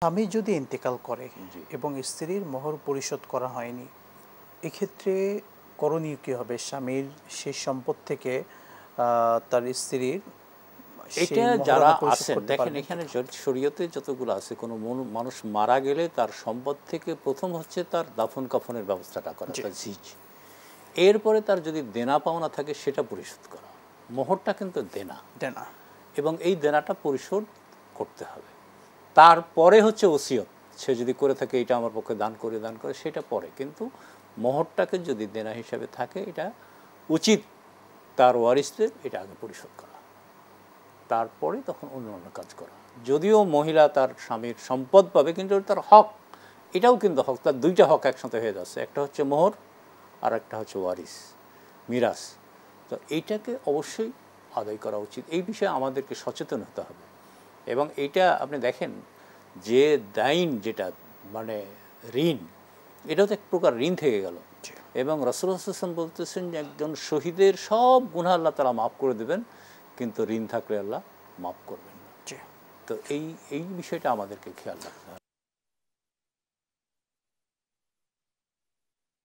স্বামী যদি ইন্তেকাল করে জি। এবং স্ত্রীর মোহর পরিশোধ করা হয়নি, এক্ষেত্রে করণীয় কী হবে? স্বামীর সেই সম্পদ থেকে তার স্ত্রীর সেই এটা যারা মোহরানা পরিশোধ আছেন করতে দেখেন পারবেন এখানে কিনা? শরীয়তে যতগুলো আছে কোনো মানুষ মারা গেলে তার সম্পদ থেকে প্রথম হচ্ছে তার দাফন কাফনের ব্যবস্থাটা করা, জি। তার জিজ। এরপরে তার যদি দেনা পাওনা থাকে সেটা পরিশোধ করা। মোহরটা কিন্তু দেনা, দেনা। এবং এই দেনাটা পরিশোধ করতে হবে। তারপরে হচ্ছে ওসিয়ত, সে যদি করে থাকে এটা আমার পক্ষে দান করে সেটা পরে, কিন্তু মোহরটাকে যদি দেনা হিসাবে থাকে এটা উচিত তার ওয়ারিসদের এটা আগে পরিশোধ করা, তারপরে তখন অন্য কাজ করা। যদিও মহিলা তার স্বামীর সম্পদ পাবে কিন্তু তার হক, এটাও কিন্তু হক, তার দুইটা হক একসাথে হয়ে যাচ্ছে, একটা হচ্ছে মোহর আর একটা হচ্ছে ওয়ারিস, মিরাস। তো এইটাকে অবশ্যই আদায় করা উচিত, এই বিষয়ে আমাদেরকে সচেতন হতে হবে। এবং এইটা আপনি দেখেন যে দাইন যেটা মানে ঋণ, এটাও তো এক প্রকার ঋণ থেকে গেল। এবং রাসূলুল্লাহ সাল্লাল্লাহু আলাইহি ওয়াসাল্লাম বলতেছেন যে একজন শহীদের সব গুনাহ আল্লাহ তাআলা মাফ করে দেবেন, কিন্তু ঋণ থাকলে আল্লাহ মাফ করবেন না। তো এই বিষয়টা আমাদেরকে খেয়াল রাখতে হবে।